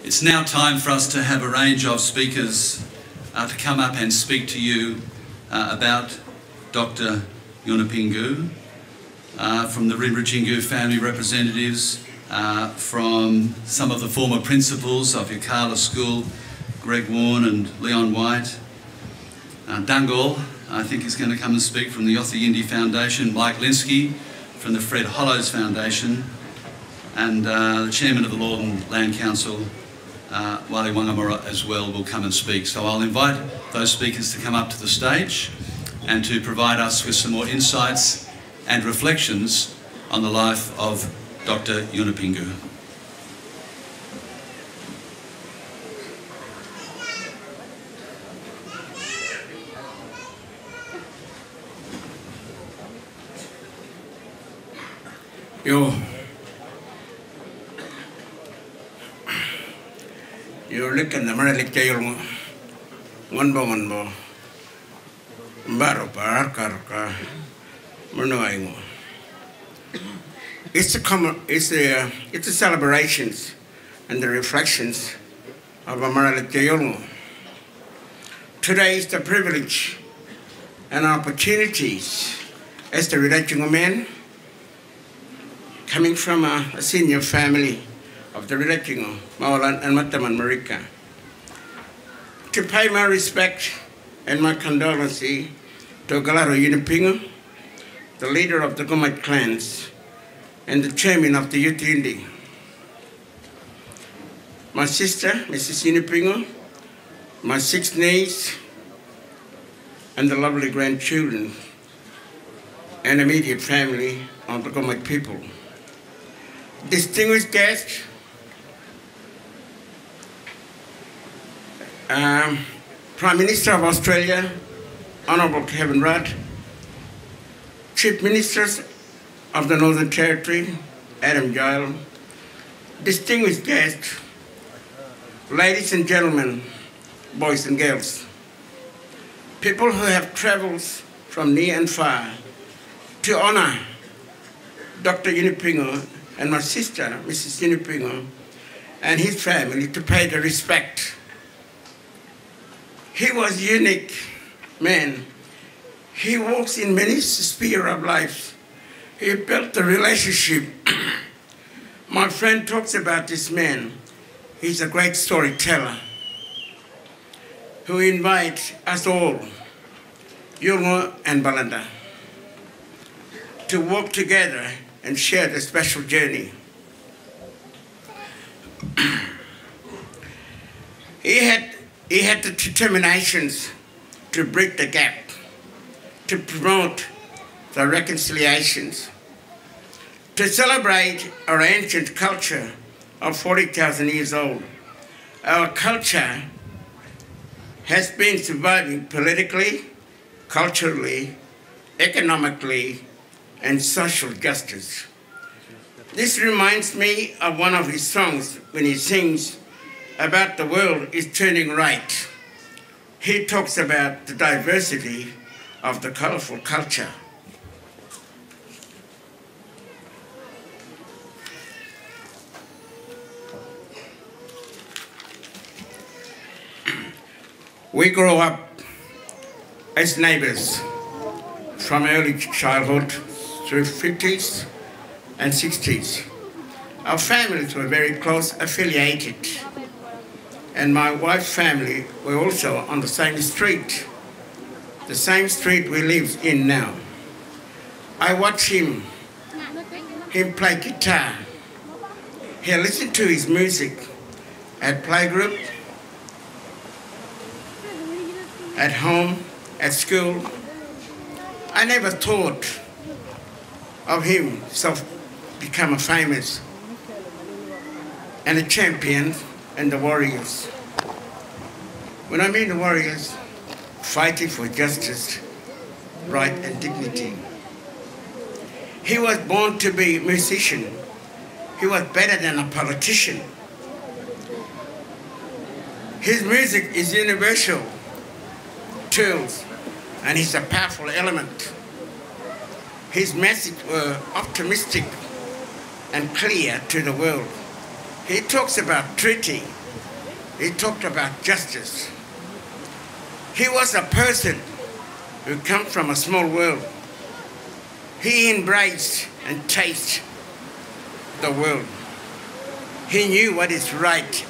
It's now time for us to have a range of speakers to come up and speak to you about Dr. Yunupingu, from the Yunupingu family representatives, from some of the former principals of Yukala School, Greg Warren and Leon White. Dungall, I think, is going to come and speak from the Yotha Yindi Foundation, Mike Linsky from the Fred Hollows Foundation, and the Chairman of the Law and Land Council, Wali Wangamara, as well, will come and speak. So I'll invite those speakers to come up to the stage and to provide us with some more insights and reflections on the life of Dr. Yunupingu. You're looking the Maralik Jail one bo Baro Paraka Munuaimo. It's the celebrations and the reflections of Maralik Jail. Today is the privilege and opportunities as the Yunupingu man coming from a senior family of the Yunupingu, Mawalan and Mataman Marika, to pay my respect and my condolences to Galaro Yunupingu, the leader of the Gumait clans and the chairman of the Youth Indi. My sister, Mrs. Yunupingu, my 6 nieces, and the lovely grandchildren and immediate family of the Gumait people. Distinguished guests, Prime Minister of Australia, Honourable Kevin Rudd, Chief Ministers of the Northern Territory, Adam Giles, distinguished guests, ladies and gentlemen, boys and girls, people who have travelled from near and far to honour Dr. Yunupingu and my sister, Mrs. Yunupingu, and his family, to pay the respect. He was a unique man. He walks in many spheres of life. He built the relationship. My friend talks about this man. He's a great storyteller who invites us all, Yungo and Balanda, to walk together and share the special journey. He had the determinations to break the gap, to promote the reconciliations, to celebrate our ancient culture of 40,000 years old. Our culture has been surviving politically, culturally, economically, and social justice. This reminds me of one of his songs when he sings about the world is turning right. He talks about the diversity of the colorful culture. We grow up as neighbors from early childhood through 50s and 60s. Our families were very close affiliated, and my wife's family were also on the same street we live in now. I watch him play guitar. He listened to his music at playgroup, at home, at school. I never thought of him become a famous and a champion and the warriors. When I mean the warriors, fighting for justice, right and dignity. He was born to be a musician. He was better than a politician. His music is universal tools, and he's a powerful element. His message were optimistic and clear to the world. He talks about treaty He talked about justice. He was a person who came from a small world. He embraced and tasted the world. He knew what is right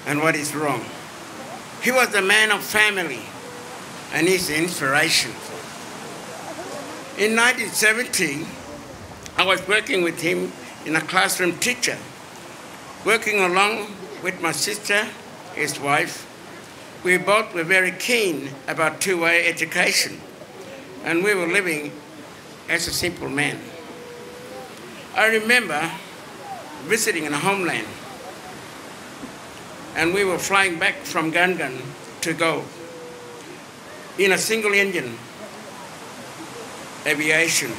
and what is wrong. He was a man of family and his inspiration. In 1970, I was working with him in a classroom teacher, working along with my sister, his wife. We both were very keen about two-way education, and we were living as a simple man. I remember visiting in a homeland, and we were flying back from Gangan to go in a single engine aviation,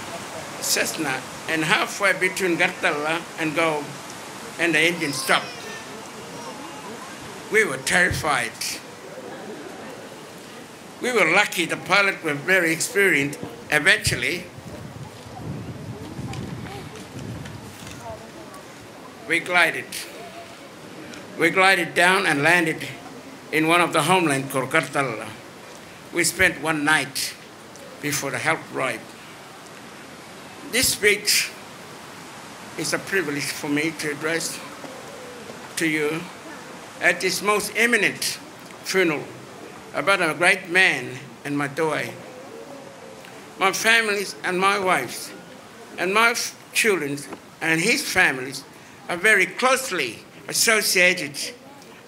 Cessna, and halfway between Gartalla and Go, and the engine stopped. We were terrified. We were lucky the pilot was very experienced. Eventually, we glided. We glided down and landed in one of the homeland called Gartalla. We spent one night before the help arrived. This speech is a privilege for me to address to you at this most eminent funeral about a great man and my daughter. My families and my wives and my children and his families are very closely associated.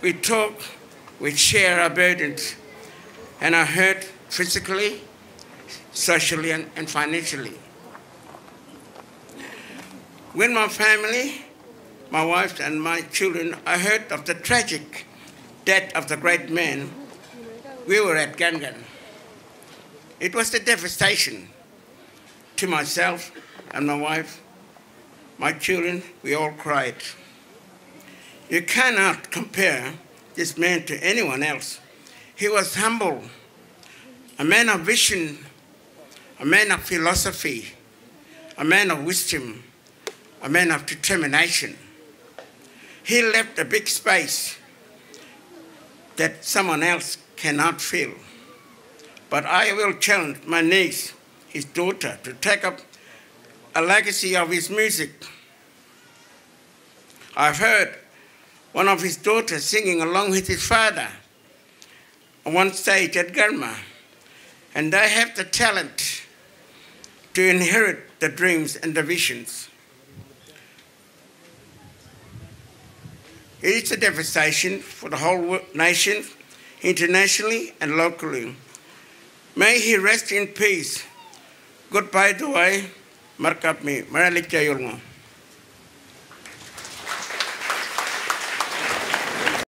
We talk, we share our burdens, and are hurt physically, socially, and financially. When my family, my wife and my children, I heard of the tragic death of the great man, we were at Gangan. It was a devastation to myself and my wife, my children. We all cried. You cannot compare this man to anyone else. He was humble, a man of vision, a man of philosophy, a man of wisdom, a man of determination. He left a big space that someone else cannot fill. But I will challenge my niece, his daughter, to take up a legacy of his music. I've heard one of his daughters singing along with his father on one stage at Garma, and they have the talent to inherit the dreams and the visions. It is a devastation for the whole nation, internationally and locally. May he rest in peace. Goodbye, Duai. Markap me. Maralik Jayulmo.